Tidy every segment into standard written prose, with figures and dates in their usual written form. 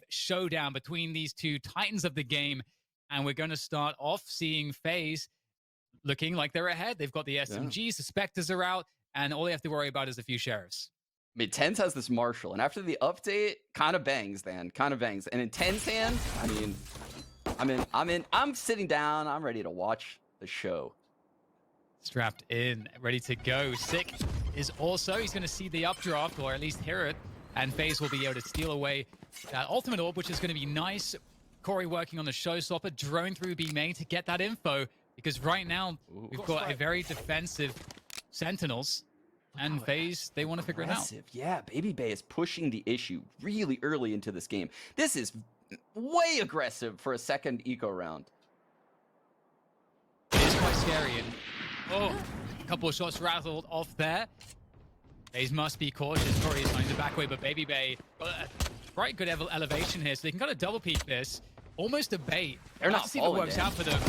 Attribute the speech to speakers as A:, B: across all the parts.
A: showdown between these two titans of the game. And we're going to start off seeing FaZe looking like they're ahead. They've got the SMGs, the Spectres are out, and all they have to worry about is a few Sheriffs.
B: I mean, Tens has this Marshall, and after the update, kind of bangs, then. Kind of bangs. And in Tens' hands, I mean, I'm sitting down. I'm ready to watch the show.
A: Strapped in, ready to go. Sick is also, he's going to see the updraft, or at least hear it, and FaZe will be able to steal away that ultimate orb, which is going to be nice. Corey working on the showstopper, drone through B main to get that info, because right now we've got a very defensive Sentinels, and FaZe, they want to figure it out.
B: Yeah, Baby Bay is pushing the issue really early into this game. This is way aggressive for a second eco round.
A: It is quite scary, and a couple of shots rattled off there. FaZe must be cautious. Corey is trying to back away, but Baby Bay got a quite good elevation here, so they can kind of double peek this. Almost a bait.
B: They're not
A: see if it works out for them.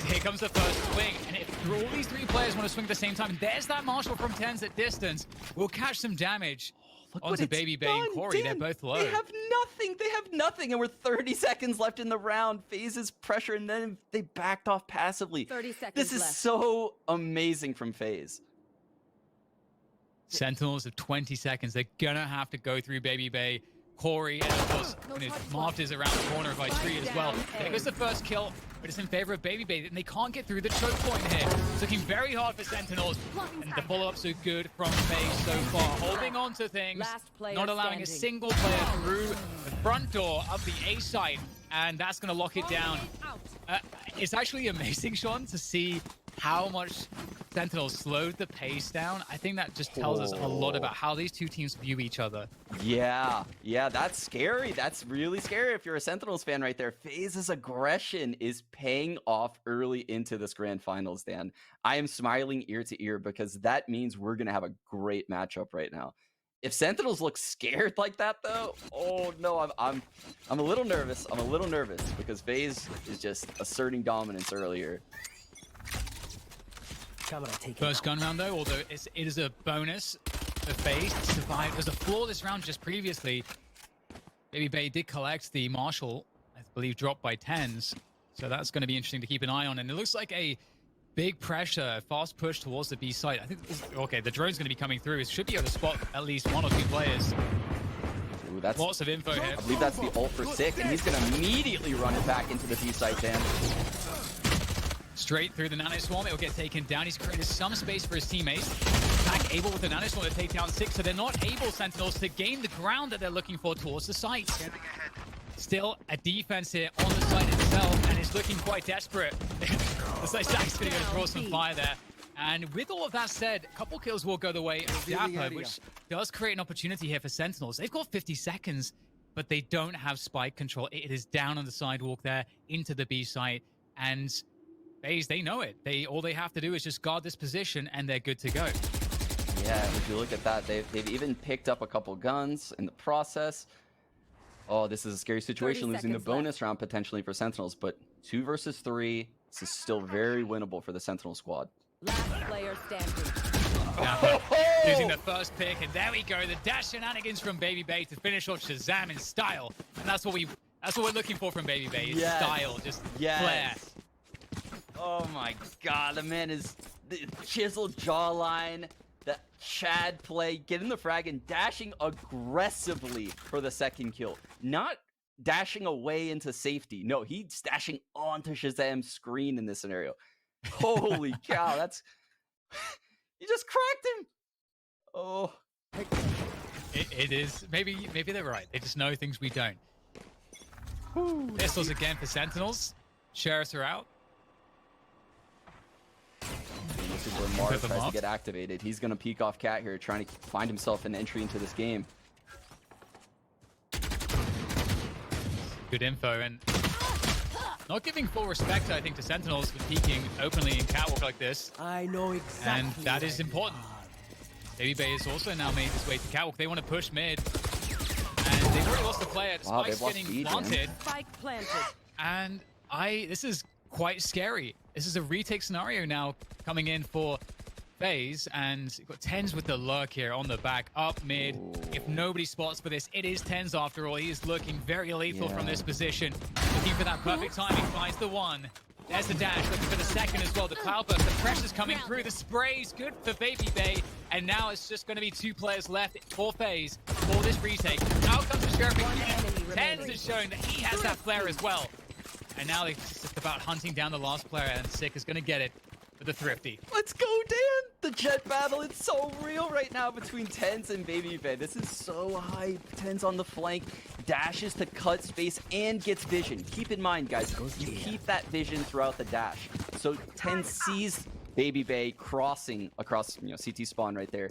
A: Here comes the first swing, and if all these three players want to swing at the same time, there's that Marshall from Tens at distance. We'll catch some damage onto Baby Bay and Corey.
B: Dan,
A: they're both low.
B: They have nothing. They have nothing, and we're 30 seconds left in the round. FaZe's pressure, and then they backed off passively.
C: 30 seconds
B: This is
C: left.
B: so amazing from FaZe.
A: Sentinels of 20 seconds. They're gonna have to go through Baby Bay. Corey, and of course, Marved is around the corner by Tree as well. There goes the first kill, but it's in favor of Baby Bay, and they can't get through the choke point here. It's looking very hard for Sentinels, and the follow-ups are good from FaZe so far. Holding on to things, not allowing a single player through the front door of the A site, and that's going to lock it down. It's actually amazing, Sean, to see how much Sentinels slowed the pace down. I think that just tells us a lot about how these two teams view each other.
B: Yeah, that's scary. That's really scary if you're a Sentinels fan right there. FaZe's aggression is paying off early into this grand finals, Dan. I am smiling ear to ear because that means we're going to have a great matchup right now. If Sentinels look scared like that, though, oh no, I'm a little nervous. I'm a little nervous because FaZe is just asserting dominance earlier.
A: First gun round, though, although it is a bonus for FaZe to survive. There's a flawless round just previously. Baby Bay did collect the Marshall, I believe, dropped by Tens. So that's going to be interesting to keep an eye on. And it looks like a big pressure, fast push towards the B site. I think, okay, the drone's going to be coming through. It should be able to spot at least one or two players.
B: Ooh, that's
A: lots of info here.
B: I believe that's the ult for Sick, and he's going to immediately run it back into the B site, Dan.
A: Straight through the Nano Swarm, it will get taken down. He's created some space for his teammates. Back able with the Nano Swarm to take down Six, so they're not able, Sentinels, to gain the ground that they're looking for towards the site. Still a defense here on the site itself, and it's looking quite desperate. Looks like Zach's going to go draw some fire there. And with all of that said, a couple kills will go the way of Dapper, which does create an opportunity here for Sentinels. They've got 50 seconds, but they don't have spike control. It is down on the sidewalk there into the B site, and FaZe, they know it. All they have to do is just guard this position, and they're good to go.
B: Yeah, if you look at that, they've even picked up a couple guns in the process. Oh, this is a scary situation, losing the bonus round potentially for Sentinels, but 2 versus 3, this is still very winnable for the Sentinel squad.
C: Last player standing.
A: Losing the first pick, and there we go. The dash shenanigans from Baby Bay to finish off Shazam in style, and that's what we're looking for from Baby Bay. Is style, just flair.
B: Oh my God, the man is the chiseled jawline, the Chad play, getting the frag and dashing aggressively for the second kill. Not dashing away into safety. No, he's dashing onto Shazam's screen in this scenario. Holy cow, that's... You just cracked him! Oh.
A: It is... Maybe they're right. They just know things we don't. Pistols again for Sentinels. Sheriffs are out.
B: This is where Mars tries to get activated. He's going to peek off Cat here, trying to find himself an entry into this game.
A: Good info, and not giving full respect, I think, to Sentinels for peeking openly in Catwalk like this.
D: I know exactly.
A: And that is important. Baby Bay has also now made his way to Catwalk. They want to push mid. And they've already lost the player. Spike's getting planted.
C: Spike planted.
A: And this is quite scary. This is a retake scenario now coming in for FaZe, and you've got Tens with the lurk here on the back, up mid.
B: Ooh.
A: If nobody spots for this, it is Tens after all. He is looking very lethal from this position. Looking for that perfect timing, finds the one. There's the dash, looking for the second as well. The cloudburst, the pressure's coming through. The spray's good for Baby Bay. And now it's just going to be 2 players left for FaZe for this retake. Out comes the Sheriff. Tens is showing that he has that flare as well. And now it's just about hunting down the last player, and Sick is going to get it with the Thrifty.
B: Let's go, Dan! The jet battle, it's so real right now between Tens and Baby Bay. This is so hype. Tens on the flank, dashes to cut space, and gets vision. Keep in mind, guys, you keep that vision throughout the dash. So Tens sees Baby Bay crossing across, CT spawn right there.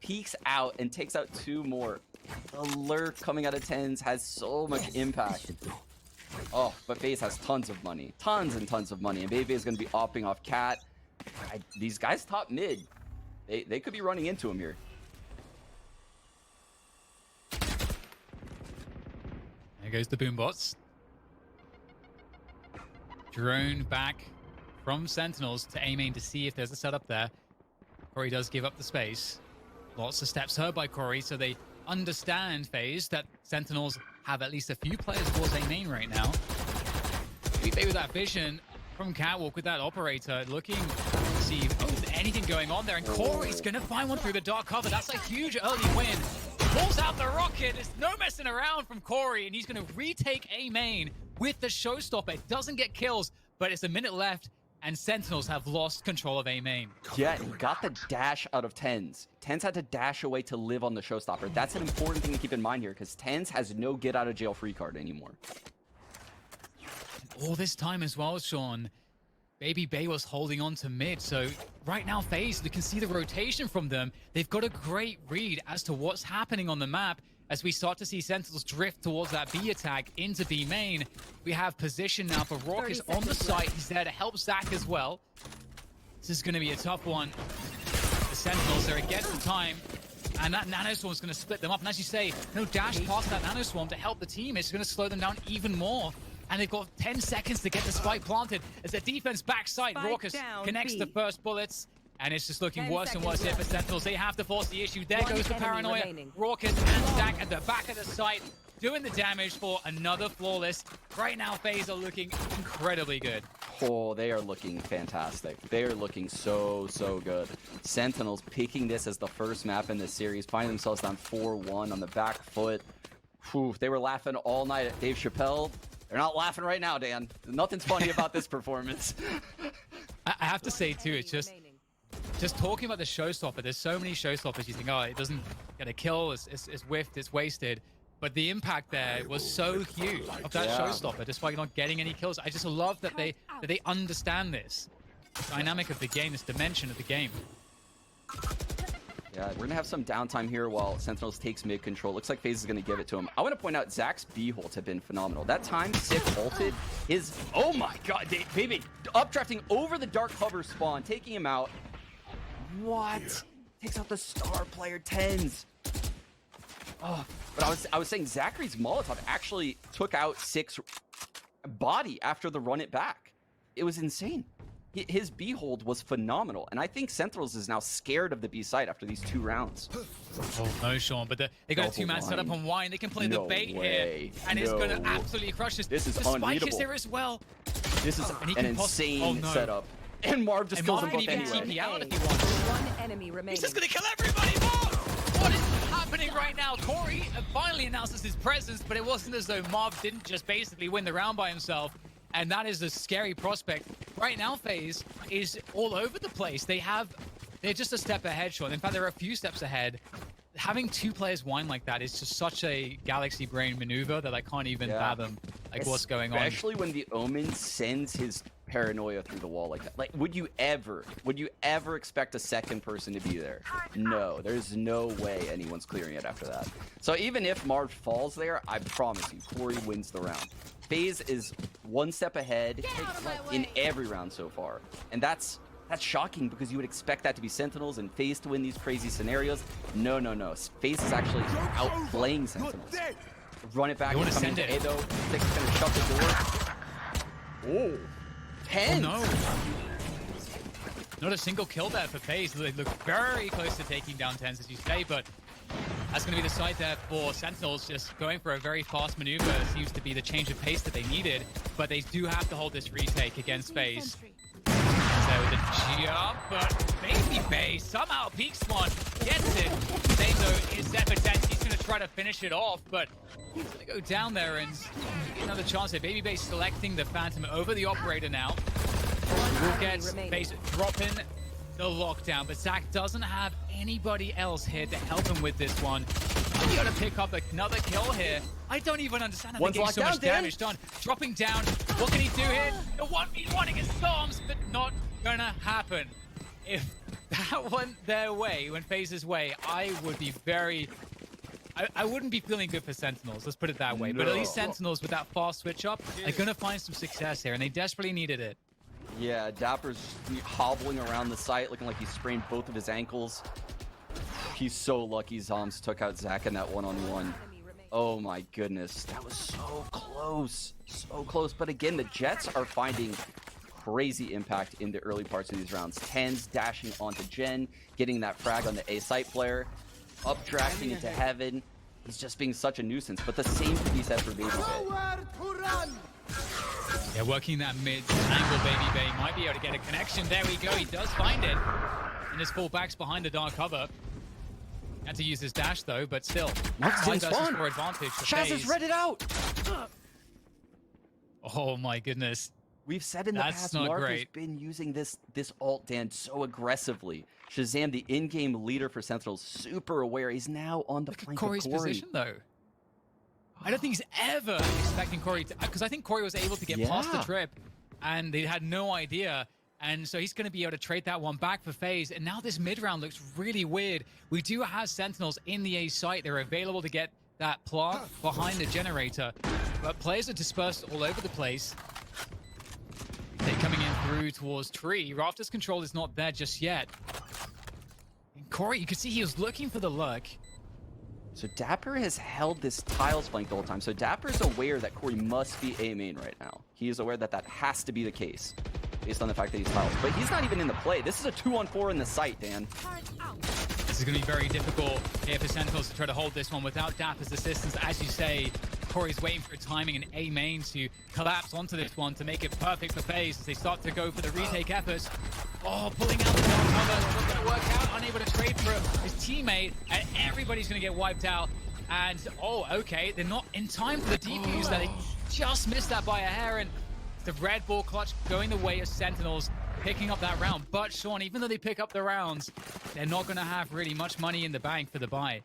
B: Peeks out and takes out 2 more. The lurk coming out of Tens has so much impact. Oh, but FaZe has tons of money. Tons and tons of money. And Baby Bay is going to be opping off Cat. These guys top mid. They could be running into him here.
A: There goes the boombots. Drone back from Sentinels to A main to see if there's a setup there. Corey does give up the space. Lots of steps heard by Corey, so they understand, FaZe, that Sentinels have at least a few players towards A main right now. Maybe with that vision from Catwalk with that operator looking to see if there's anything going on there. And Corey's going to find one through the dark cover. That's a huge early win. Pulls out the rocket. There's no messing around from Corey, and he's going to retake A main with the showstopper. It doesn't get kills, but it's a minute left, and Sentinels have lost control of A main.
B: Yeah, he got the dash out of Tens. Tens had to dash away to live on the showstopper. That's an important thing to keep in mind here, because Tens has no get out of jail free card anymore.
A: All this time as well, Sean, Baby Bay was holding on to mid. So right now, FaZe, you can see the rotation from them. They've got a great read as to what's happening on the map. As we start to see Sentinels drift towards that B attack into B main, we have position now for Raucus on the site. He's there to help Zach as well. This is going to be a tough one. The Sentinels are against the time, and that Nanoswarm is going to split them up. And as you say, no dash past that Nanoswarm to help the team. It's going to slow them down even more. And they've got 10 seconds to get the spike planted as the defense backside. Raucus connects the first bullets. And it's just looking worse and worse here for Sentinels. They have to force the issue. There goes the paranoia. Raucus and Zach at the back of the site doing the damage for another flawless. Right now, FaZe are looking incredibly good.
B: Oh, they are looking fantastic. They are looking so, so good. Sentinels picking this as the first map in this series, finding themselves down 4-1 on the back foot. Whew, they were laughing all night at Dave Chappelle. They're not laughing right now, Dan. Nothing's funny about this performance.
A: I have to say, too, it's just talking about the showstopper. There's so many showstoppers. You think, oh, it doesn't get a kill. It's whiffed. It's wasted. But the impact there was so huge of that showstopper, despite not getting any kills. I just love that they understand this dynamic of the game, this dimension of the game.
B: Yeah, we're going to have some downtime here while Sentinels takes mid control. Looks like FaZe is going to give it to him. I want to point out Zach's B-holds have been phenomenal. That time Sick ulted his... Oh my god, Baby updrafting over the dark cover spawn, taking him out. What? Takes out the star player Tens. Oh, but I was saying Zachary's Molotov actually took out Sick's body after the run it back. It was insane. His B-hold was phenomenal, and I think Sentinels is now scared of the B site after these 2 rounds.
A: Oh no, Sean, but they got a 2-man setup on Wine. They can play the bait here, and it's going to absolutely crush this.
B: This is
A: the
B: unbeatable.
A: Spike is there as well.
B: This is an insane setup. And Marv just kills them both anyway.
A: TP out if he wants.
C: One enemy remaining.
A: He's just going to kill everybody. Marv! What is happening right now? Corey finally announces his presence, but it wasn't as though Marv didn't just basically win the round by himself. And that is a scary prospect. Right now, FaZe is all over the place. They're just a step ahead, Sean. In fact, they're a few steps ahead. Having 2 players whine like that is just such a galaxy brain maneuver that I can't even fathom what's going on.
B: Especially when the Omen sends his paranoia through the wall like that. Like, would you ever expect a second person to be there? No, there's no way anyone's clearing it after that. So even if Marv falls there, I promise you, Corey wins the round. FaZe is 1 step ahead in every round so far. And that's shocking because you would expect that to be Sentinels and FaZe to win these crazy scenarios. No. FaZe is actually outplaying Sentinels. Run it back.
A: You want to send it?
B: Edo. Six is going to shut the door. Oh. 10.
A: Oh, no. Not a single kill there for FaZe. They look very close to taking down Tens, as you say, but that's going to be the side there for Sentinels. Just going for a very fast maneuver seems to be the change of pace that they needed, but they do have to hold this retake against FaZe. So the jump, but Baby somehow peaks one, gets it. Same though is Epitence. He's going to try to finish it off, but he's going to go down there and get another chance here. Baby selecting the Phantom over the Operator now. Will get FaZe dropping the lockdown, but Zach doesn't have anybody else here to help him with this one. You got to pick up another kill here. I don't even understand how they get so much damage done. Dropping down. What can he do here? The 1v1 against Storms, but not gonna happen. If that went their way, went FaZe's way, I would be very... I wouldn't be feeling good for Sentinels, let's put it that way. No. But at least Sentinels with that fast switch up are gonna find some success here, and they desperately needed it.
B: Yeah, Dapper's hobbling around the site, looking like he sprained both of his ankles. He's so lucky Zoms took out Zach in that one-on-one. Oh my goodness, that was so close. So close. But again, the Jets are finding crazy impact in the early parts of these rounds. Tens dashing onto Jen, getting that frag on the A site player, updrafting into heaven. He's just being such a nuisance. But the same can be said for Baby Bay.
A: Yeah, working that mid angle, Baby Bay might be able to get a connection. There we go, he does find it. And his fullback's behind the dark cover. Had to use his dash though, but still.
B: Knocks in spawn.
A: For advantage for
B: Shaz
A: FaZe.
B: has read it out.
A: Oh my goodness.
B: We've said in the past, Mark has been using this ult, Dan, so aggressively. Shazam, the in-game leader for Sentinels, super aware. He's now on the flank of
A: Corey's position though. I don't think he's ever expecting Corey to, because I think Corey was able to get past the trip and they had no idea. And so he's going to be able to trade that one back for FaZe. And now this mid round looks really weird. We do have Sentinels in the A site. They're available to get that plant behind the generator. But players are dispersed all over the place. They're coming in through towards Tree. Rafter's control is not there just yet. And Corey, you could see he was looking for the look.
B: So Dapper has held this tiles flank the whole time. So Dapper's aware that Corey must be A main right now. He is aware that that has to be the case, based on the fact that he's tiles. But he's not even in the play. This is a 2-on-4 in the site, Dan.
A: This is going to be very difficult here for Sentinels to try to hold this one without Dapper's assistance. As you say, Corey's waiting for timing and A main to collapse onto this one to make it perfect for FaZe as they start to go for the retake efforts. Oh, pulling out the dark cover. Not going to work out. Unable to trade for his teammate, and everybody's going to get wiped out. And, oh, okay. They're not in time for the defuse. They just missed that by a hair. And the red ball clutch going the way of Sentinels, picking up that round. But, Sean, even though they pick up the rounds, they're not going to have really much money in the bank for the buy.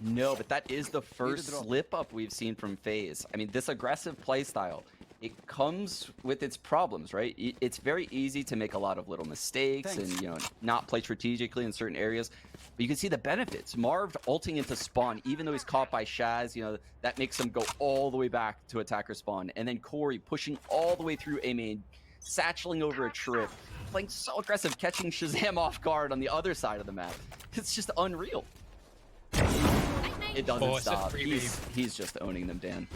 B: No, but that is the first slip-up we've seen from FaZe. I mean, this aggressive play style, it comes with its problems, right? It's very easy to make a lot of little mistakes and, you know, not play strategically in certain areas. But you can see the benefits. Marv ulting into spawn, even though he's caught by Shaz, you know, that makes him go all the way back to attacker spawn. And then Corey pushing all the way through A main, satcheling over a trip, playing so aggressive, catching Shazam off guard on the other side of the map. It's just unreal. It doesn't stop. He's just owning them, Dan.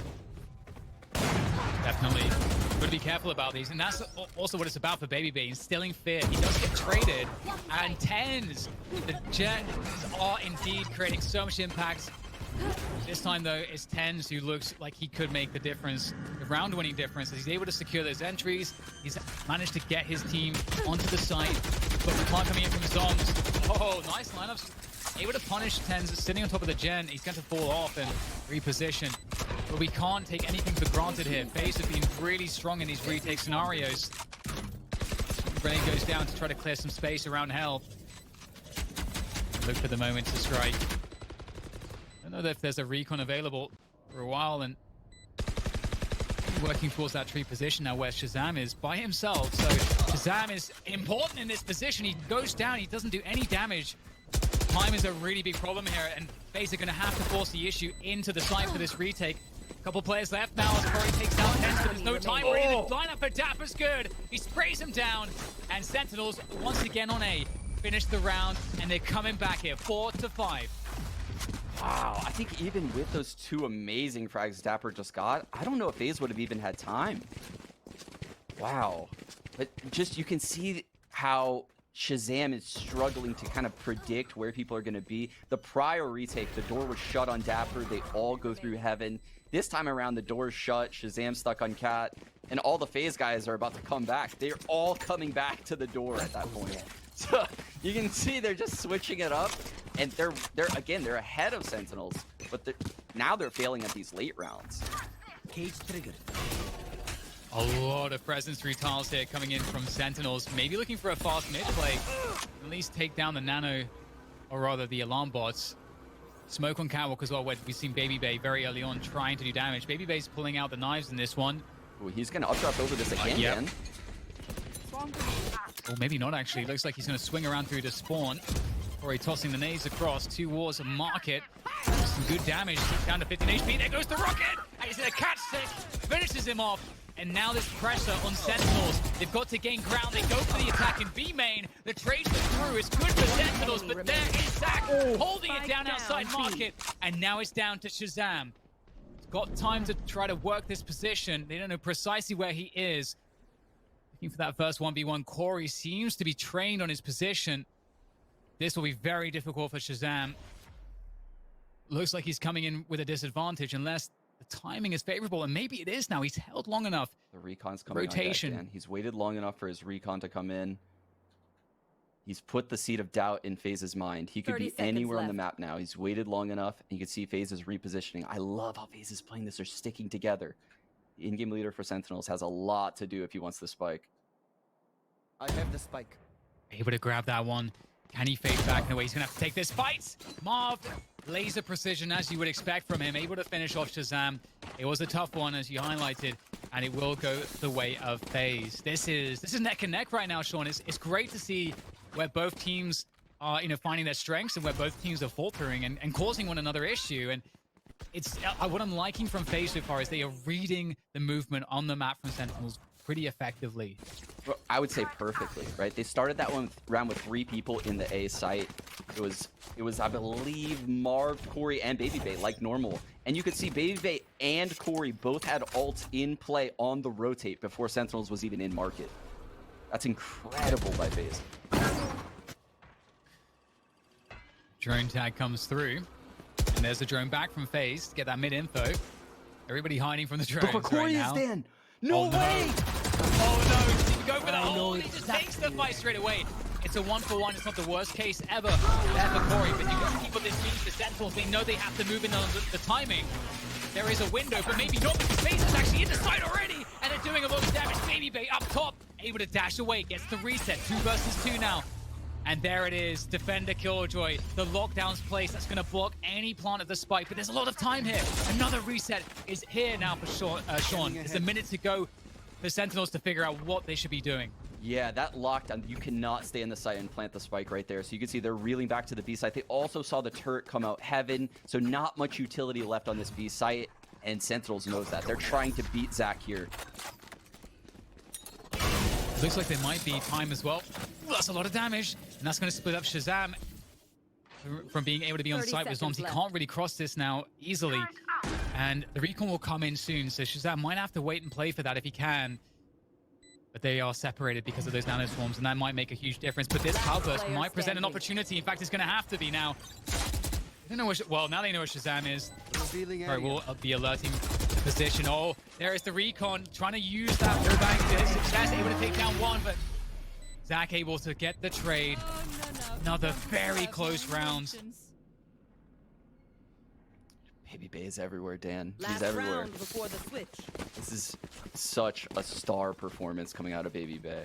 A: Definitely. Got to be careful about these. And that's also what it's about for Baby Bay, instilling fear. He does get traded. And Tens, the Jets are indeed creating so much impact. This time, though, it's Tens who looks like he could make the difference, the round-winning difference. He's able to secure those entries. He's managed to get his team onto the site. But the plant coming in from Zoms. Oh, nice lineups. Able to punish Tens sitting on top of the gen. He's going to fall off and reposition. But we can't take anything for granted here. FaZe have been really strong in these retake scenarios. Grenade goes down to try to clear some space around Hell. Look for the moment to strike. I don't know if there's a recon available for a while, and working towards that tree position now where Shazam is by himself. So Shazam is important in this position. He goes down, he doesn't do any damage. Time is a really big problem here, and FaZe are going to have to force the issue into the site for this retake. A couple players left now as Corey takes out Tens, but there's no time for him. The lineup for Dapper's good. He sprays him down, and Sentinels once again on A. Finish the round, and they're coming back here, 4-5.
B: Wow, I think even with those two amazing frags Dapper just got, I don't know if FaZe would have even had time. Wow. But just, you can see how Shazam is struggling to kind of predict where people are going to be. The prior retake, the door was shut on Dapper. They all go through heaven. This time around, the door is shut. Shazam stuck on Cat. And all the FaZe guys are about to come back. They're all coming back to the door at that point. So you can see they're just switching it up. And they're ahead of Sentinels. But now they're failing at these late rounds.
D: Cage triggered.
A: A lot of presence through tiles here coming in from Sentinels. Maybe looking for a fast mid play. At least take down the nano, or rather the alarm bots. Smoke on Catwalk as well, where we've seen Baby Bay very early on trying to do damage. Baby Bay's pulling out the knives in this one.
B: Ooh, he's going to updraft over this again, Dan.
A: Well, maybe not actually. Looks like he's going to swing around through to spawn. Or tossing the nades across. 2 walls of market. Some good damage. Down to 15 HP. There goes the rocket. And he's going to catch 6. Finishes him off. And now this pressure on Sentinels. They've got to gain ground. They go for the attack in B main. The trade through is good for Sentinels. But there is Zach holding it down outside market. And now it's down to Shazam. He's got time to try to work this position. They don't know precisely where he is. Looking for that first 1v1. Corey seems to be trained on his position. This will be very difficult for Shazam. Looks like he's coming in with a disadvantage unless the timing is favorable, and maybe it is now. He's held long enough.
B: The recon's coming
A: Rotation.
B: on deck, Dan. He's waited long enough for his recon to come in. He's put the seed of doubt in FaZe's mind. He could be anywhere on the map now. He's waited long enough, and you can see FaZe is repositioning. I love how FaZe is playing this. They're sticking together. The in-game leader for Sentinels has a lot to do if he wants the spike.
D: I have the spike.
A: Able to grab that one. Can he fade back in a way? He's going to have to take this fight. Marv, laser precision as you would expect from him. Able to finish off Shazam. It was a tough one as you highlighted, and it will go the way of FaZe. This is neck and neck right now, Sean. It's great to see where both teams are, finding their strengths and where both teams are faltering and causing one another issue. And it's what I'm liking from FaZe so far is they are reading the movement on the map from Sentinels pretty effectively.
B: Well, I would say perfectly, right? They started that round with 3 people in the A site. It was I believe Marv, Corey, and Baby Bay like normal. And you could see Baby Bay and Corey both had ults in play on the rotate before Sentinels was even in market. That's incredible by FaZe.
A: Drone tag comes through. And there's the drone back from FaZe to get that mid info. Everybody hiding from the drones
B: But Corey
A: right now.
B: is Dan. No way!
A: Oh no, does he go for the hole? He just takes the fight straight away. It's a 1-for-1. It's not the worst case ever there for Corey, but you got to keep what this means for Sentinels. They know they have to move in on the timing. There is a window, but maybe not because FaZe is actually in the side already, and they're doing a lot of damage. Baby Bay up top, able to dash away, gets the reset. 2 versus 2 now. And there it is, Defender Killjoy. The lockdown's place that's going to block any plant of the spike, but there's a lot of time here. Another reset is here now for Sean. There's a minute to go for Sentinels to figure out what they should be doing.
B: Yeah, that lockdown, you cannot stay in the site and plant the spike right there. So you can see they're reeling back to the B site. They also saw the turret come out heaven, so not much utility left on this B site, and Sentinels knows that. They're trying to beat Zach here.
A: Looks like there might be time as well. Ooh, that's a lot of damage, and that's going to split up Shazam from being able to be on site with Zombs. He can't really cross this now easily, and the recon will come in soon, so Shazam might have to wait and play for that if he can. But they are separated because of those nanoswarms, and that might make a huge difference. But this cloudburst might present an opportunity. In fact, it's going to have to be now. I don't know well, now they know where Shazam is. Sorry, we'll be alerting the position. Oh, there is the recon trying to use that wallbang to success, able to take down one, but Zach able to get the trade. Another very close round.
B: Baby Bay is everywhere, Dan. He's everywhere.
C: Before the switch.
B: This is such a star performance coming out of Baby Bay.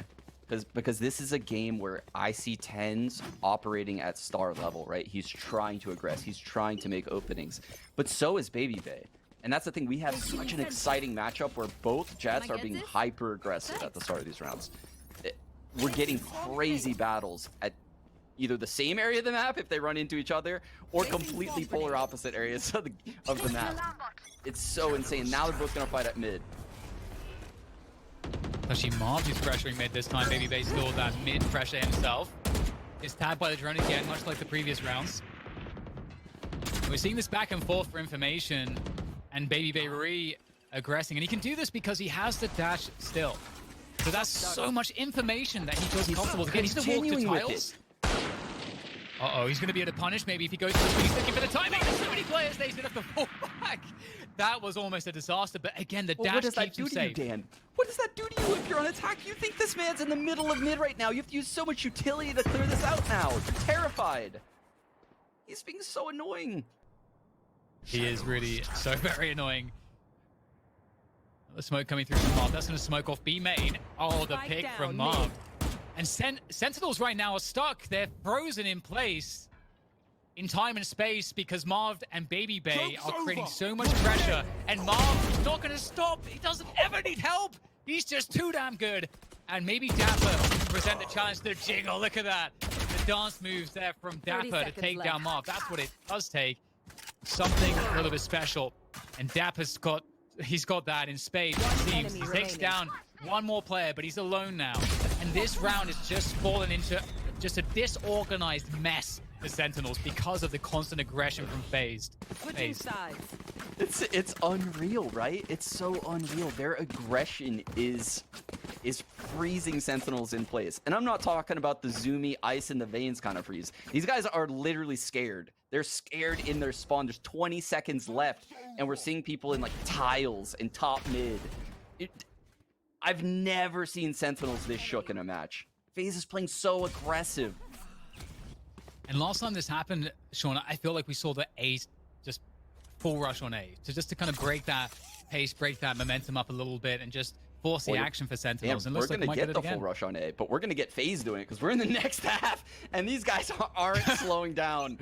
B: Because this is a game where I see TenZ operating at star level, right? He's trying to aggress. He's trying to make openings. But so is Baby Bay. And that's the thing. We have such an exciting matchup where both Jets are being hyper aggressive at the start of these rounds. We're getting crazy battles at either the same area of the map if they run into each other, or completely polar opposite areas of the map. It's so insane. Now they're both going to fight at mid.
A: Actually, Marv is pressuring mid this time. Baby Bay still that mid pressure himself. Is tagged by the drone again, much like the previous rounds. We're seeing this back and forth for information, and Baby Bay re-aggressing. And he can do this because he has the dash still. So that's so much information that he feels comfortable to get. He's going to walk to
B: continuing with
A: tiles. Uh-oh, he's going to be able to punish maybe if he goes for this. He's looking for the timing. There's so many players there. He's going to have to fall back. That was almost a disaster. But again, the dash keeps him safe.
B: Dan? What does that do to you if you're on attack? You think this man's in the middle of mid right now. You have to use so much utility to clear this out now. You're terrified. He's being so annoying.
A: He is really so very annoying. The smoke coming through from Marv. That's going to smoke off B main. Oh, the
C: Spike
A: pick
C: down
A: from Marv. And Sentinels right now are stuck. They're frozen in place in time and space because Marv and Baby Bay are creating so much pressure. And Marv is not going to stop. He doesn't ever need help. He's just too damn good. And maybe Dapper can present the challenge to the jiggle. Look at that. The dance moves there from
C: 30
A: Dapper to take
C: seconds
A: down
C: left.
A: Marv. That's what it does take. Something a little bit special. And Dapper's got... He's got that in spades, it seems. He takes down one more player, but he's alone now. And this round has just fallen into just a disorganized mess for Sentinels because of the constant aggression from FaZe.
C: Switching sides.
B: It's unreal, right? It's so unreal. Their aggression is freezing Sentinels in place. And I'm not talking about the zoomy ice in the veins kind of freeze. These guys are literally scared. They're scared in their spawn. There's 20 seconds left, and we're seeing people in like tiles and top mid. I've never seen Sentinels this shook in a match. FaZe is playing so aggressive.
A: And last time this happened, Sean, I feel like we saw the A just full rush on A. So just to kind of break that pace, break that momentum up a little bit, and just force the action for Sentinels.
B: Yeah,
A: and
B: we're
A: looks like
B: going to
A: we might
B: get
A: it
B: the
A: again.
B: full rush on A, but we're going to get FaZe doing it because we're in the next half, and these guys aren't slowing down.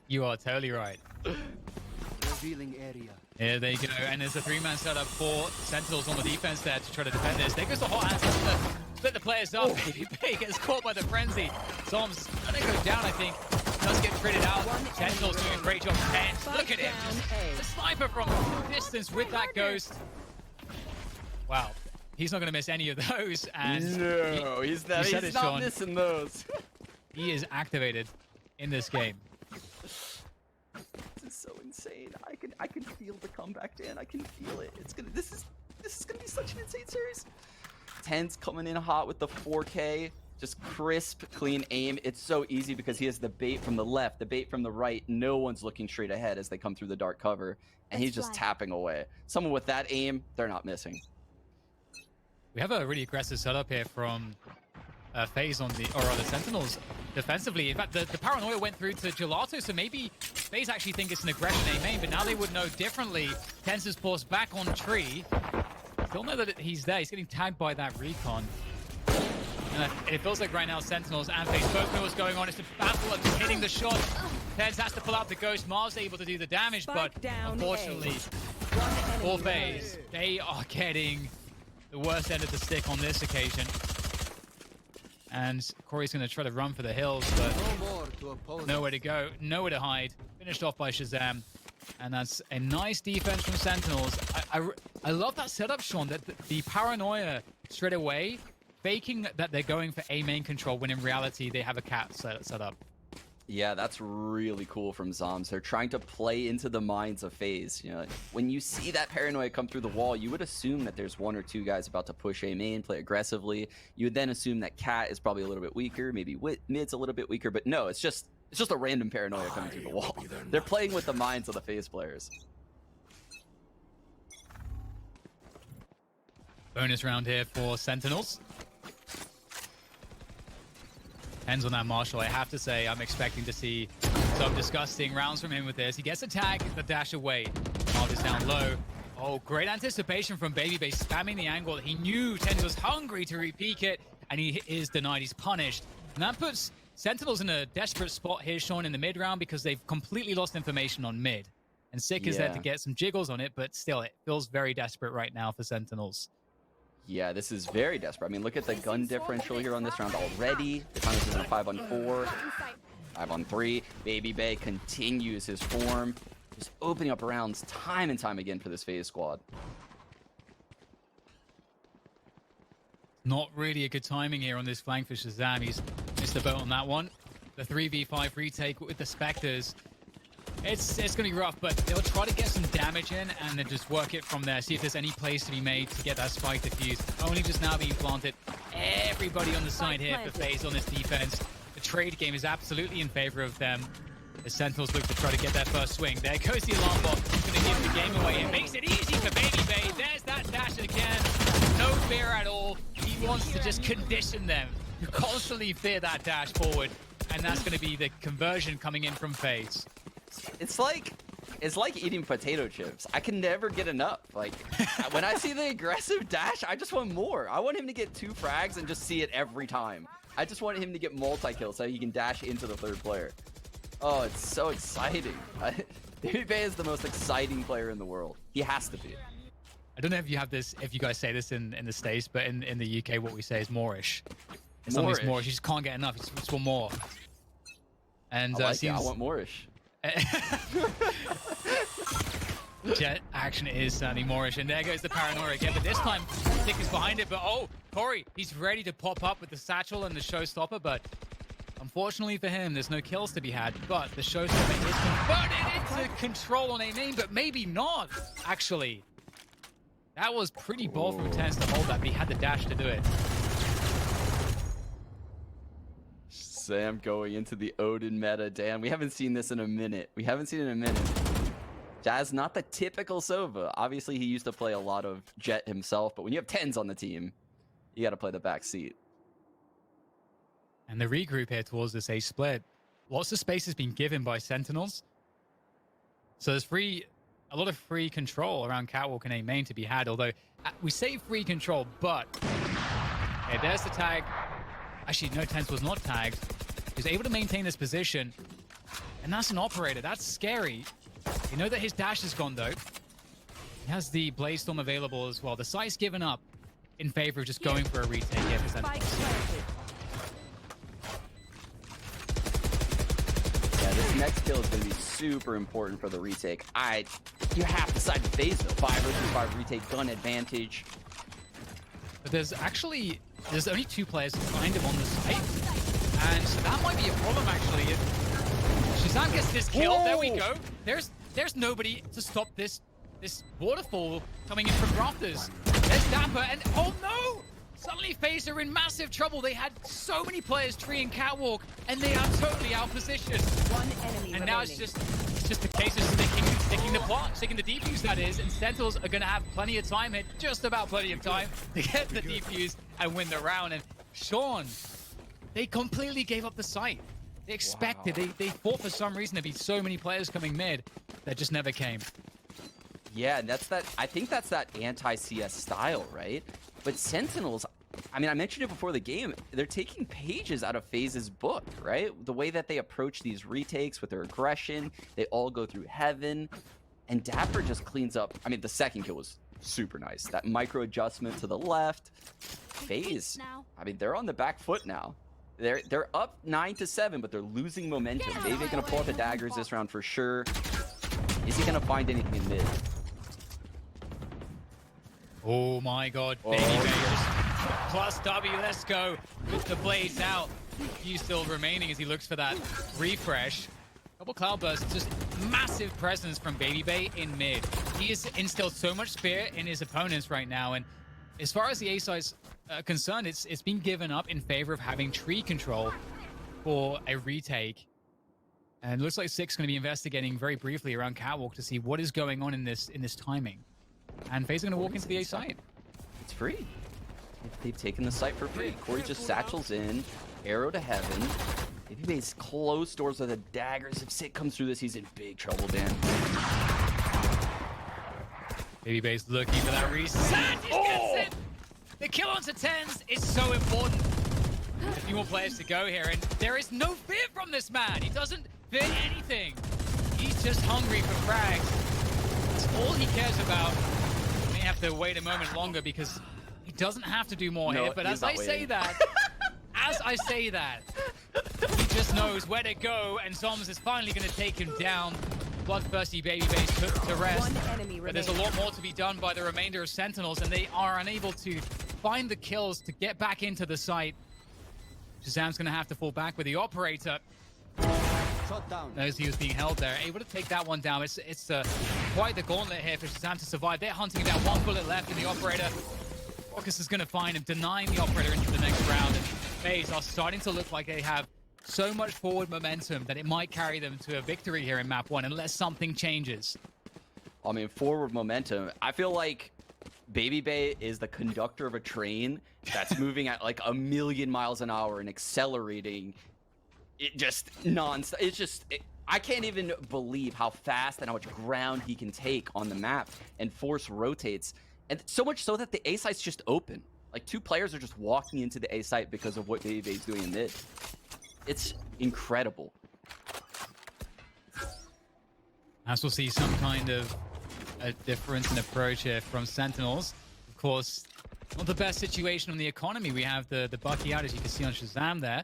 A: You are totally right.
D: Revealing area.
A: Here they go, and there's a three-man setup for Sentinels on the defense there to try to defend this. There goes the hot hands, split the players up. Baby Bay gets caught by the frenzy. Zom's gonna go down, I think. Does get critted out. Sentinels doing a great job. And look at him, just a sniper from distance with that ghost. Wow, he's not gonna miss any of those. And
B: No, he's not
A: Sean.
B: missing those.
A: He is activated in this game.
B: This is so insane. I can feel the comeback, Dan. I can feel it. This is gonna be such an insane series. 10's coming in hot with the 4K. Just crisp, clean aim. It's so easy because he has the bait from the left, the bait from the right. No one's looking straight ahead as they come through the dark cover. And he's just tapping away. Someone with that aim, they're not missing.
A: We have a really aggressive setup here from FaZe on the, or rather Sentinels defensively. In fact, the paranoia went through to Gelato, so maybe FaZe actually think it's an aggression A main, but now they would know differently. Tensor's forced back on tree. Still know that he's there. He's getting tagged by that recon. And it feels like right now Sentinels and FaZe both know what's going on. It's a battle of hitting the shot. Tens has to pull out the ghost. Marv's able to do the damage, but unfortunately for FaZe, they are getting the worst end of the stick on this occasion. And Corey's going to try to run for the hills, but nowhere to go, nowhere to hide. Finished off by Shazam. And that's a nice defense from Sentinels. I love that setup, Sean, that the paranoia straight away, faking that they're going for A main control when in reality they have a cat set up.
B: Yeah, that's really cool from Zoms. They're trying to play into the minds of FaZe. You know, when you see that paranoia come through the wall, you would assume that there's one or two guys about to push A main, play aggressively. You would then assume that Cat is probably a little bit weaker, maybe Mid's a little bit weaker, but no, it's just a random paranoia coming through the wall. They're playing with the minds of the FaZe players.
A: Bonus round here for Sentinels. Ends on that Marshall. I have to say, I'm expecting to see some disgusting rounds from him with this. He gets a tag, the dash away. Marv is down low. Oh, great anticipation from Baby Bay, spamming the angle. He knew Tens was hungry to re-peek it, and he is denied. He's punished. And that puts Sentinels in a desperate spot here, Sean, in the mid round because they've completely lost information on mid. And Sick is there to get some jiggles on it, but still, it feels very desperate right now for Sentinels.
B: Yeah, this is very desperate. I mean, look at the gun differential here on this round already. The time is in a 5-on-4, 5-on-3. Baby Bay continues his form, just opening up rounds time and time again for this FaZe squad.
A: Not really a good timing here on this flank for Shazam. He's missed the boat on that one. The 3v5 retake with the Spectres. It's going to be rough, but they'll try to get some damage in and then just work it from there. See if there's any place to be made to get that spike defused. Only just now being planted. Everybody on the side here for FaZe on this defense. The trade game is absolutely in favor of them. The Sentinels look to try to get their first swing. There goes the alarm bot. He's going to give the game away. It makes it easy for Baby Bay. There's that dash again. No fear at all. He wants to just condition them. You constantly fear that dash forward. And that's going to be the conversion coming in from FaZe.
B: It's like eating potato chips. I can never get enough. Like, when I see the aggressive dash, I just want more. I want him to get 2 frags and just see it every time. I just want him to get multi-kills so he can dash into the 3rd player. Oh, it's so exciting. Baby Bay is the most exciting player in the world. He has to be.
A: I don't know if you have this, if you guys say this in the States, but in the UK, what we say is moreish. It's something's moreish. You just can't get enough. You just want more. And
B: I want moreish.
A: Jet action is certainly moreish, and there goes the paranoia again, but this time Tick is behind it, but oh, Corey, he's ready to pop up with the satchel and the showstopper, but unfortunately for him, there's no kills to be had, but the showstopper is converted into control on a main, but maybe not, actually. That was pretty bold from TenZ to hold that, but he had the dash to do it.
B: Sam going into the Odin meta, Dan. We haven't seen this in a minute. Jazz, not the typical Sova. Obviously, he used to play a lot of Jet himself, but when you have 10s on the team, you got to play the back seat.
A: And the regroup here towards this A split. Lots of space has been given by Sentinels. So there's a lot of free control around Catwalk and A main to be had, although we say free control, but okay, there's the tag. Actually, no, TenZ was not tagged. He was able to maintain this position. And that's an operator. That's scary. You know that his dash is gone, though. He has the Blaze Storm available as well. The site's given up in favor of just going for a retake here for Sentinels.
B: Yeah, this next kill is going to be super important for the retake. You have to side with FaZe, though. 5 versus 5 retake, gun advantage.
A: But there's only 2 players kind of on the site, and that might be a problem actually. If Shazam gets this kill, there we go. There's nobody to stop this waterfall coming in from rafters. There's Dapper, and oh no! Suddenly FaZe are in massive trouble. They had so many players treeing Catwalk, and they are totally out position.
C: One enemy
A: and now it's just a case of sticking the plot, sticking the defuse, that is, and Sentinels are going to have plenty of time here, just about plenty of time to get the defuse and win the round. And Sean, they completely gave up the site. They expected, they thought for some reason there'd be so many players coming mid that just never came.
B: Yeah, and I think that's that anti-CS style, right? But Sentinels, I mean, I mentioned it before the game, they're taking pages out of FaZe's book, right? The way that they approach these retakes with their aggression, they all go through heaven, and Dapper just cleans up. I mean, the second kill was super nice. That micro adjustment to the left. FaZe, I mean, they're on the back foot now. They're up 9-7, but they're losing momentum. Maybe they're gonna pull out the daggers this round for sure. Is he gonna find anything in mid?
A: Oh my god, Baby Bay just plus W, let's go with the blades out. He's still remaining as he looks for that refresh. Couple cloudbursts, just massive presence from Baby Bay in mid. He has instilled so much fear in his opponents right now, and as far as the A side's concerned, it's been given up in favor of having tree control for a retake. And it looks like Six going to be investigating very briefly around Catwalk to see what is going on in this timing. And FaZe are going to walk into the A site.
B: It's free. They've taken the site for free. Corey just satchels in, arrow to heaven. Baby Bay's closed doors with the daggers. If Sit comes through this, he's in big trouble, Dan.
A: Baby Bay's looking for that reset. He gets it. The kill onto TenZ is so important. A few more players to go here, and there is no fear from this man. He doesn't fear anything. He's just hungry for frags. That's all he cares about. He may have to wait a moment longer because he doesn't have to do more here. But as I say that, he just knows where to go, and Zoms is finally going to take him down. Bloodthirsty Baby Bay's put to rest. But there's a lot more to be done by the remainder of Sentinels, and they are unable to find the kills to get back into the site. Shazam's going to have to fall back with the operator.
D: Shot down.
A: Knows he was being held there. Able to take that one down. It's quite the gauntlet here for Shazam to survive. They're hunting that one bullet left, and the operator Focus is going to find him, denying the operator into the next round. And FaZe are starting to look like they have so much forward momentum that it might carry them to a victory here in map 1 unless something changes.
B: I mean, forward momentum. I feel like Baby Bay is the conductor of a train that's moving at like 1,000,000 miles an hour and accelerating. It just non-stop. It's just, I can't even believe how fast and how much ground he can take on the map and force rotates. And so much so that the A site's just open. Like 2 players are just walking into the A site because of what Baby Bay's doing in mid. It's incredible.
A: As we'll see some kind of a difference in approach here from Sentinels. Of course, not the best situation on the economy. We have the Bucky out, as you can see on Shazam there.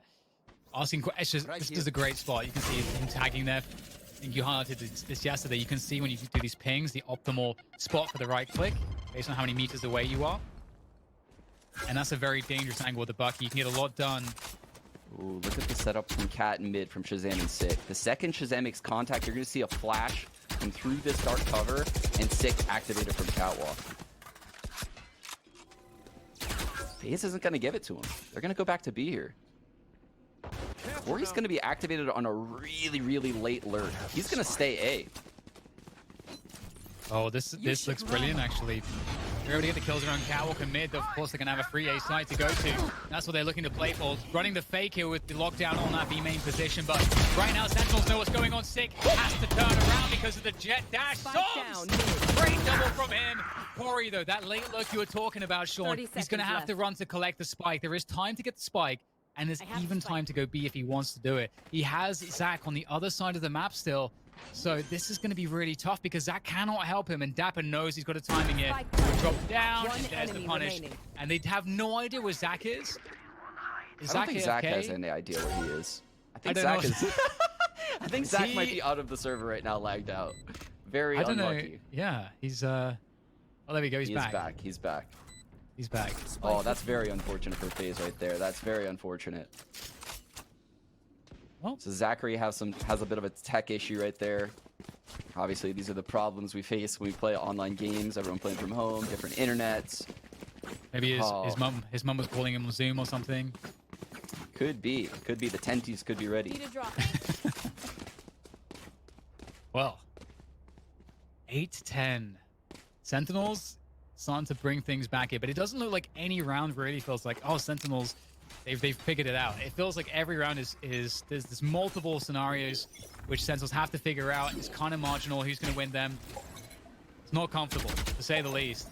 A: Asking, it's just, this is a great spot. You can see him tagging there. I think you highlighted this yesterday. You can see when you do these pings, the optimal spot for the right click, based on how many meters away you are. And that's a very dangerous angle with the Bucky. You can get a lot done.
B: Ooh, look at the setup from Cat and mid from Shazam and Sick. The second Shazam makes contact, you're going to see a flash come through this dark cover and Sick activated from Catwalk. FaZe isn't going to give it to him. They're going to go back to B here. Or he's going to be activated on a really, really late lurk. He's going to stay A.
A: Oh, this looks brilliant, actually. They're able to get the kills around Catwalk and mid. Of course, they're going to have a free A site to go to. That's what they're looking to play for. Running the fake here with the lockdown on that B main position. But right now, Sentinels know what's going on. Sick has to turn around because of the jet dash. Great double from him. Corey, though, that late look you were talking about, Sean, he's going to have to run to collect the spike. There is time to get the spike. And there's even time to go B if he wants to do it. He has Zach on the other side of the map still. So this is going to be really tough because Zach cannot help him. And Dapper knows he's got a timing here. Drop down, and there's the punish.
C: Remaining.
A: And they have no idea where Zach is.
B: I don't think Zach has any idea where he is. I think Zach is... I think Zach might be out of the server right now, lagged out. Very unlucky.
A: Know. Yeah, he's... Oh, there we go. He's back.
B: He's back.
A: He's back.
B: Oh, that's very unfortunate for FaZe right there. That's very unfortunate.
A: Well,
B: so Zachary has a bit of a tech issue right there. Obviously, these are the problems we face when we play online games. Everyone playing from home, different internets.
A: Maybe his mum was calling him on Zoom or something.
B: Could be. Could be. The tenties could be ready.
A: Well, 8-10. Sentinels starting to bring things back here, but it doesn't look like any round really feels like, oh, Sentinels, they've figured it out. It feels like every round there's multiple scenarios which Sentinels have to figure out. It's kind of marginal who's going to win them. It's not comfortable, to say the least.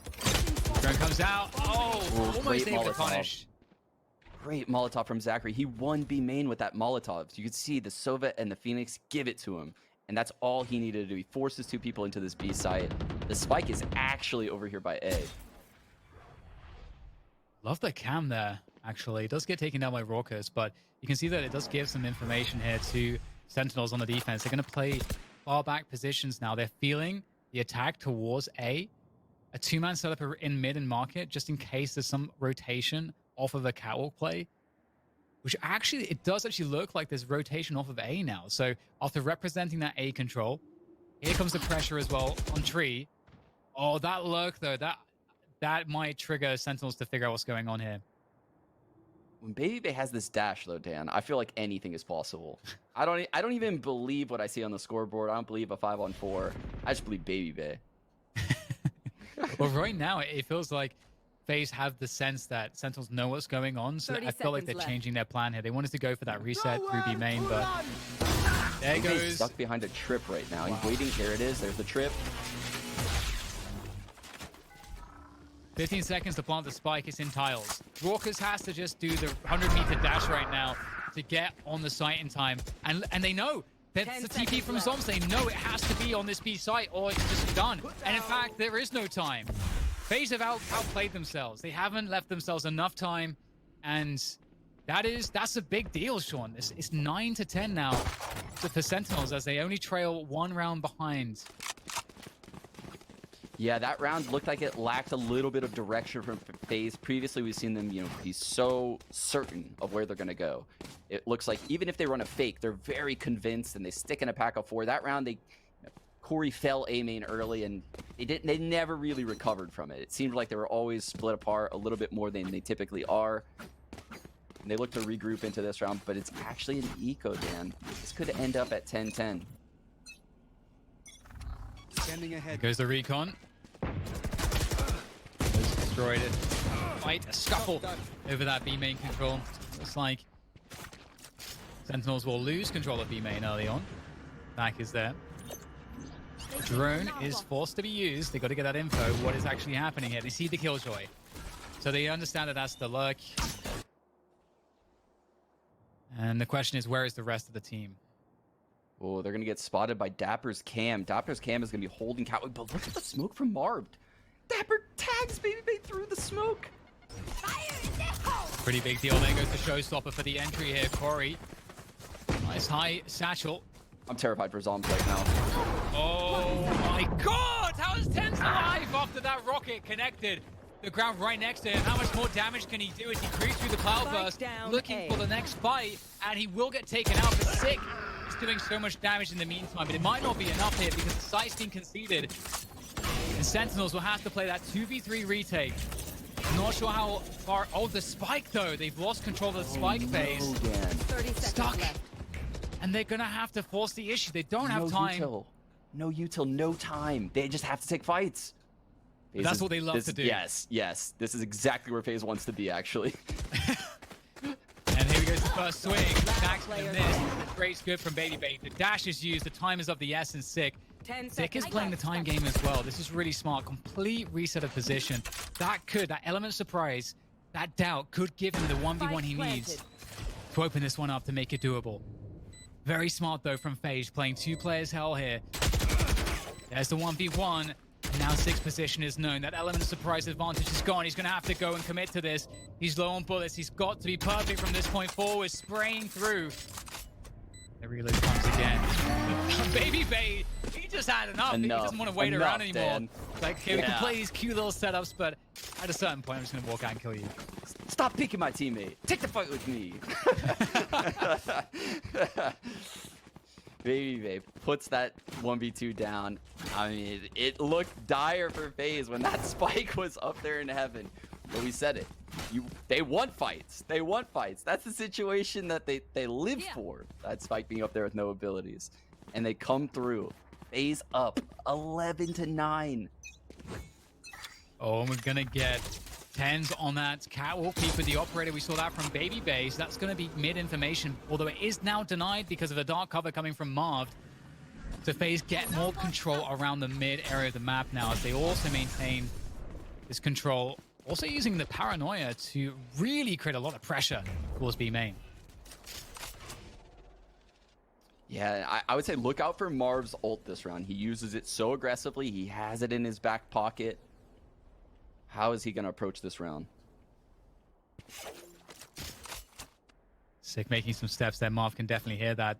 A: Drone comes out. Oh, almost able to punish.
B: Great Molotov from Zachary. He won B main with that Molotov. You could see the Sova and the Phoenix give it to him. And that's all he needed to do. He forces 2 people into this B site. The spike is actually over here by A.
A: Love the cam there, actually. It does get taken down by Raucous, but you can see that it does give some information here to Sentinels on the defense. They're going to play far back positions now. They're feeling the attack towards A. A 2-man setup in mid and market, just in case there's some rotation off of a Catwalk play. Which actually, it does actually look like there's rotation off of A now. So after representing that A control, here comes the pressure as well on Tree. Oh, that look though, that might trigger Sentinels to figure out what's going on here.
B: When Baby Bay has this dash though, Dan, I feel like anything is possible. I don't even believe what I see on the scoreboard. I don't believe a 5-on-4. I just believe Baby Bay.
A: Well, right now it feels like FaZe have the sense that Sentinels know what's going on, so I feel like they're changing their plan here. They wanted to go for that reset through B main, but there goes.
B: He's stuck behind a trip right now. He's waiting. There it is. There's the trip.
A: 15 seconds to plant the spike. It's in tiles. Raucous has to just do the 100-meter dash right now to get on the site in time, and they know. That's the TP from Zoms. They know it has to be on this B site or it's just done. And in fact, there is no time. FaZe have outplayed themselves. They haven't left themselves enough time, and that's a big deal, Sean. It's 9-10 now for Sentinels as they only trail 1 round behind.
B: Yeah, that round looked like it lacked a little bit of direction from FaZe. Previously, we've seen them, be so certain of where they're going to go. It looks like even if they run a fake, they're very convinced and they stick in a pack of 4. That round, Corey fell A main early and they never really recovered from it. It seemed like they were always split apart a little bit more than they typically are. And they look to regroup into this round, but it's actually an eco, Dan. This could end up at 10-10.
D: Standing ahead.
A: Here goes the recon. Has destroyed it. Fight, a scuffle over that B main control. Looks like Sentinels will lose control of B main early on. Back is there. Drone is forced to be used. They got to get that info. What is actually happening here? They see the killjoy, so they understand that that's the lurk. And the question is, where is the rest of the team?
B: Oh, they're going to get spotted by Dapper's Cam. Dapper's Cam is going to be holding Catway, but look at the smoke from Marved. Dapper tags BabyBay through the smoke.
A: Pretty big deal. There goes the showstopper for the entry here, Corey. Nice high satchel.
B: I'm terrified for Zombs right now.
A: Oh my god! How is Tens alive after that rocket connected? The ground right next to him. How much more damage can he do as he creeps through the cloudburst, looking for the next fight, and he will get taken out. But Sick is doing so much damage in the meantime, but it might not be enough here because the site's been conceded. And Sentinels will have to play that 2v3 retake. Not sure how far... Oh, the spike, though. They've lost control of the spike phase.
C: 30 seconds
A: Stuck.
C: left.
A: And they're going to have to force the issue. They don't have time.
B: No util, no time. They just have to take fights.
A: But that's what they love to do.
B: Yes. This is exactly where FaZe wants to be, actually.
A: And here goes the first swing. Dax with this. Great scoop from BabyBay. The dash is used. The time is of the essence. Sick. Sick is playing the time game as well. This is really smart. Complete reset of position. That element of surprise, that doubt could give him the 1v1 he needs to open this one up to make it doable. Very smart, though, from FaZe, playing 2 players hell here. There's the 1v1. And now Sick's position is known. That element of surprise advantage is gone. He's going to have to go and commit to this. He's low on bullets. He's got to be perfect from this point forward, spraying through. The reload comes again. BabyBay, he just had enough. He doesn't want to wait around anymore.
B: Dan.
A: Like, okay, we can play these cute little setups, but at a certain point, I'm just going to walk out and kill you.
B: Stop picking my teammate. Take the fight with me. BabyBay puts that 1v2 down. I mean, it looked dire for FaZe when that spike was up there in heaven. But we said it. They want fights. They want fights. That's the situation that they live for. That spike being up there with no abilities. And they come through. FaZe up 11-9.
A: Oh, and we're going to get Tens on that catwalk peek with the operator. We saw that from BabyBay. So that's going to be mid-information. Although it is now denied because of the dark cover coming from Marv. So FaZe get more control around the mid area of the map now as they also maintain this control. Also using the paranoia to really create a lot of pressure towards B main.
B: Yeah, I would say look out for Marv's ult this round. He uses it so aggressively. He has it in his back pocket. How is he going to approach this round?
A: Sick making some steps there. Marv can definitely hear that.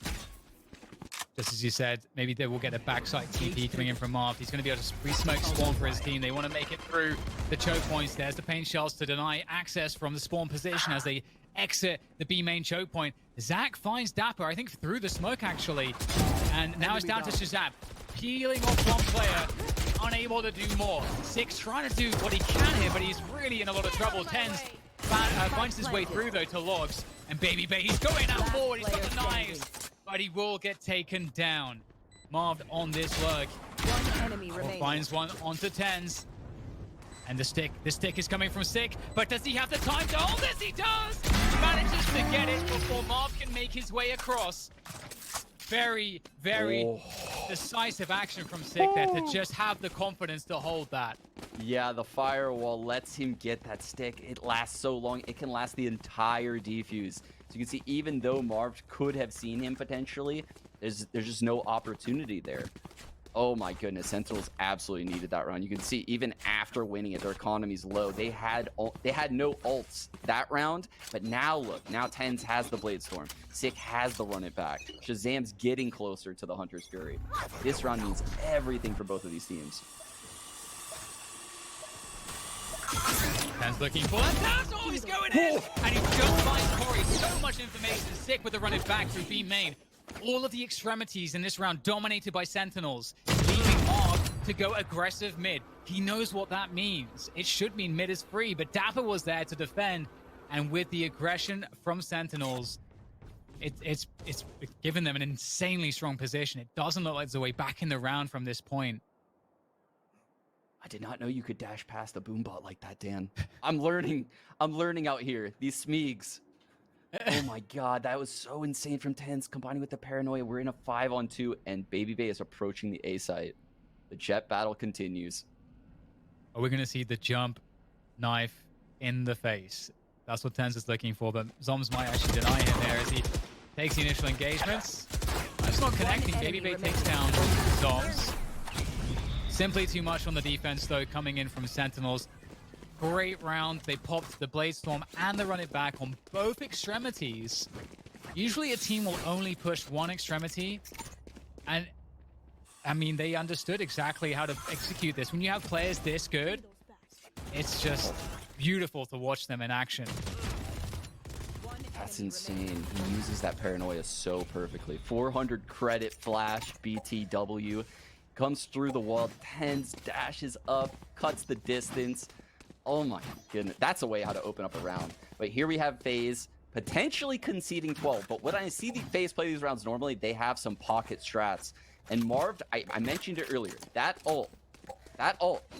A: Just as you said, maybe they will get a backside TP coming in from Marv. He's going to be able to re-smoke spawn for his team. They want to make it through the choke points. There's the paint shells to deny access from the spawn position as they exit the B main choke point. Zach finds Dapper, I think through the smoke actually. And now it's down to Shazam. Peeling off one player, unable to do more. Six trying to do what he can here, but he's really in a lot of trouble. Tens finds his way through though to Logs. And BabyBay, he's going out forward. He's got the knives. But he will get taken down. Marved on this lurk.
C: One enemy remaining.
A: Finds one onto Tens. And the stick is coming from Sick. But does he have the time to hold this? He does! Manages to get it before Marv can make his way across. Very, very decisive action from Sick there to just have the confidence to hold that.
B: Yeah, the firewall lets him get that stick. It lasts so long. It can last the entire defuse. So you can see, even though Marv could have seen him potentially, there's just no opportunity there. Oh my goodness, Sentinels absolutely needed that round. You can see even after winning it, their economy's low. They had no ults that round, but now look, now Tens has the Blade Storm. Sick has the run it back. Shazam's getting closer to the Hunter's Fury. This round means everything for both of these teams.
A: Ten's looking for that. That's all he's going in! And he just finds Corey. So much information. Sick with the run it back through B main. All of the extremities in this round dominated by Sentinels, leaving Arg to go aggressive mid. He knows what that means. It should mean mid is free, but Dapper was there to defend. And with the aggression from Sentinels, it's given them an insanely strong position. It doesn't look like there's a way back in the round from this point.
B: I did not know you could dash past a boombot like that, Dan. I'm learning out here. These Smeegs. Oh my god, that was so insane from Tens, combining with the paranoia. We're in a 5-on-2, and Baby Bay is approaching the A site. The jet battle continues.
A: Are we going to see the jump knife in the face? That's what Tens is looking for, but Zoms might actually deny him there as he takes the initial engagements. It's not connecting. Baby Bay takes down Zoms. Simply too much on the defense, though, coming in from Sentinels. Great round. They popped the Blade Storm and the run it back on both extremities. Usually a team will only push one extremity. And, I mean, they understood exactly how to execute this. When you have players this good, it's just beautiful to watch them in action.
B: That's insane. He uses that paranoia so perfectly. 400 credit flash, BTW. Comes through the wall, Tens dashes up, cuts the distance. Oh my goodness. That's a way how to open up a round. But here we have FaZe potentially conceding 12. But when I see the FaZe play these rounds normally, they have some pocket strats. And Marv, I mentioned it earlier. That ult,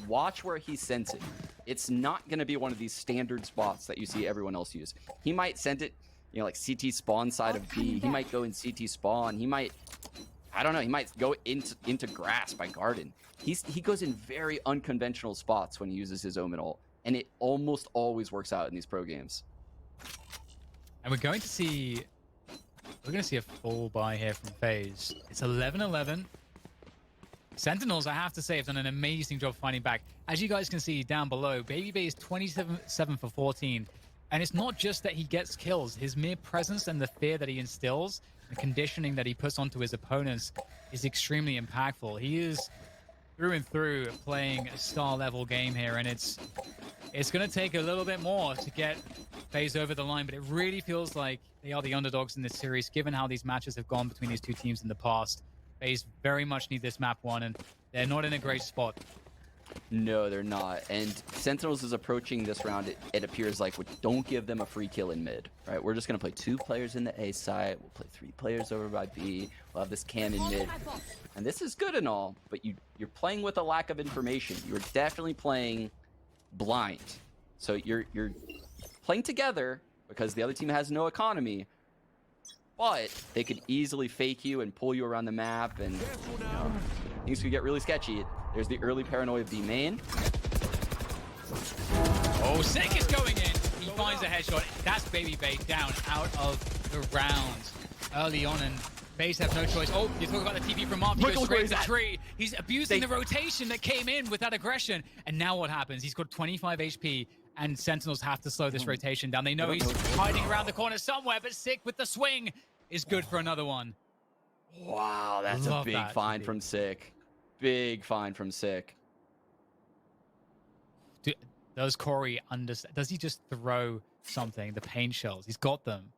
B: watch where he sends it. It's not going to be one of these standard spots that you see everyone else use. He might send it, you know, like CT spawn side of B. He might go in CT spawn. He might, I don't know, he might go into grass by garden. He goes in very unconventional spots when he uses his Omen ult. And it almost always works out in these pro games.
A: And we're going to see a full buy here from FaZe. It's 11-11. Sentinels, I have to say, have done an amazing job finding back. As you guys can see down below, Baby Bay is 27 for 14. And it's not just that he gets kills. His mere presence and the fear that he instills, the conditioning that he puts onto his opponents is extremely impactful. He is through and through playing a star-level game here, and it's going to take a little bit more to get FaZe over the line, but it really feels like they are the underdogs in this series, given how these matches have gone between these two teams in the past. FaZe very much need this map won, and they're not in a great spot.
B: No, they're not. And Sentinels is approaching this round, it appears like, don't give them a free kill in mid, right? We're just going to play 2 players in the A side. We'll play 3 players over by B. We'll have this cam in mid. And this is good and all, but you're playing with a lack of information. You're definitely playing blind. So you're playing together because the other team has no economy, but they could easily fake you and pull you around the map, and you know, things could get really sketchy. There's the early paranoia B main.
A: Oh, Sick is going in. He finds a headshot. That's Baby Bay down out of the round early on, and FaZe have no choice. Oh, you talk about the TP from Marv. He goes straight to the tree. He's abusing the rotation that came in with that aggression. And now what happens? He's got 25 HP, and Sentinels have to slow this rotation down. They know he's hiding around the corner somewhere, but Sick with the swing is good for another one.
B: Wow, that's a big find from Sick. Big find from Sick.
A: Does Corey understand? Does he just throw something? The pain shells. He's got them.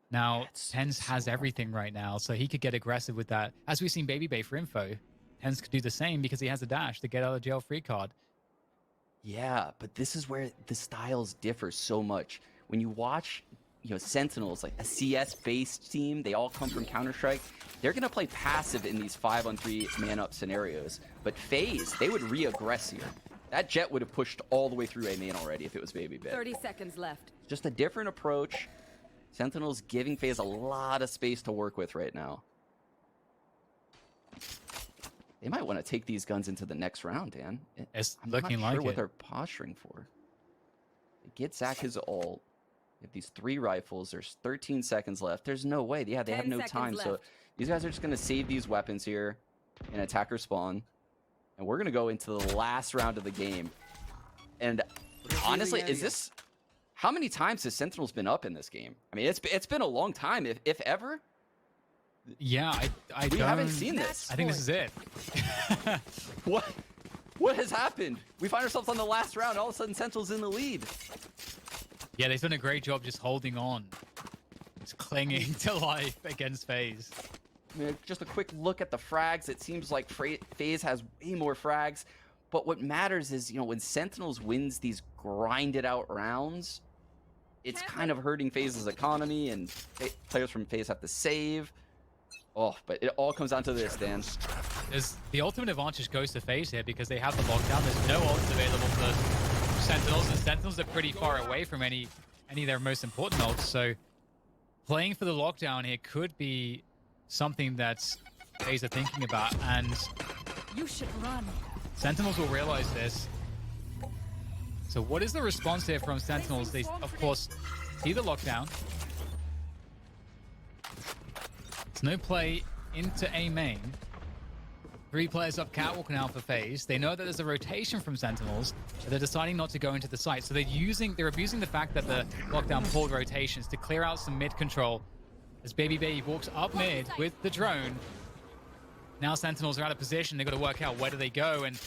A: Now, Tens has everything right now, so he could get aggressive with that. As we've seen Baby Bay for info, Tens could do the same because he has a dash to get out of jail free card.
B: Yeah, but this is where the styles differ so much. When you watch, you know, Sentinels, like a CS-based team, they all come from Counter-Strike. They're going to play passive in these 5-on-3 man-up scenarios. But FaZe, they would re-aggress here. That jet would have pushed all the way through A main already if it was Baby Bay.
C: 30 seconds left.
B: Just a different approach. Sentinels giving FaZe a lot of space to work with right now. They might want to take these guns into the next round, Dan.
A: It's
B: I'm
A: looking
B: not sure
A: like
B: what
A: it.
B: they're posturing for. They get Zach his ult. They have these 3 rifles. There's 13 seconds left. There's no way. Yeah, they have
C: 10
B: no
C: seconds
B: time. So
C: left.
B: these guys are just going to save these weapons here and attacker spawn. And we're going to go into the last round of the game. And honestly, is this... How many times has Sentinels been up in this game? I mean, it's been a long time, if ever.
A: Yeah,
B: We haven't seen this.
A: I think this is it.
B: What? What has happened? We find ourselves on the last round. All of a sudden, Sentinel's in the lead.
A: Yeah, they've done a great job just holding on. Just clinging to life against FaZe.
B: I mean, just a quick look at the frags. It seems like FaZe has way more frags. But what matters is, when Sentinels wins these grinded out rounds, it's kind of hurting FaZe's economy, and players from FaZe have to save. Oh, but it all comes down to this, Dan.
A: The ultimate advantage goes to FaZe here because they have the lockdown. There's no ults available for Sentinels, and Sentinels are pretty far away from any of their most important ults. So playing for the lockdown here could be something that FaZe are thinking about, and
C: You should run.
A: Sentinels will realize this. So what is the response here from Sentinels? They, of course, see the lockdown. There's no play into A main. 3 players up catwalk now for FaZe. They know that there's a rotation from Sentinels, but they're deciding not to go into the site. So they're abusing the fact that the lockdown pulled rotations to clear out some mid control. As Baby walks up mid with the drone. Now Sentinels are out of position. They've got to work out where do they go, and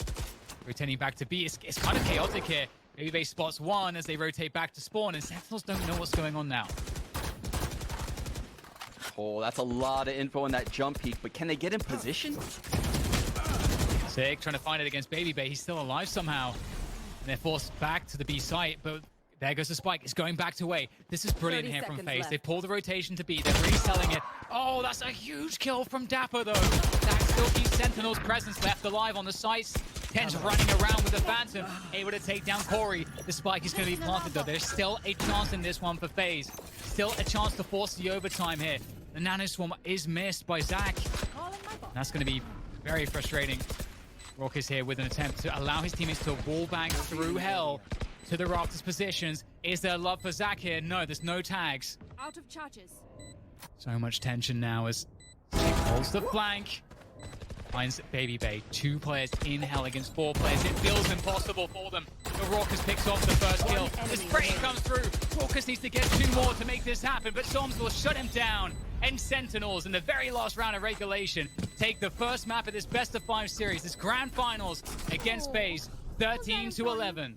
A: rotating back to B. It's kind of chaotic here. Baby spots one as they rotate back to spawn, and Sentinels don't know what's going on now.
B: Oh, that's a lot of info in that jump peak, but can they get in position?
A: Sick, trying to find it against Baby. He's still alive somehow. And they're forced back to the B site, but there goes the spike. It's going back to A. This is brilliant here from FaZe. They pull the rotation to B. They're reselling it. Oh, that's a huge kill from Dapper, though. That still keeps Sentinel's presence left alive on the sites. Ten's running around with the Phantom, able to take down Corey. The spike is going to be planted, though. There's still a chance in this one for FaZe. Still a chance to force the overtime here. The Nano Swarm is missed by Zach. That's going to be very frustrating. Rock is here with an attempt to allow his teammates to wall bang through hell to the Raptors positions. Is there love for Zach here? No, there's no tags.
C: Out of charges.
A: So much tension now as Zach holds the flank. Finds Baby. 2 players in hell against 4 players. It feels impossible for them. The Raucus picks off the first kill. The spray comes through. Raucus needs to get 2 more to make this happen, but Soms will shut him down. And Sentinels, in the very last round of regulation, take the first map of this best-of-5 series, this grand finals against FaZe, 13-11.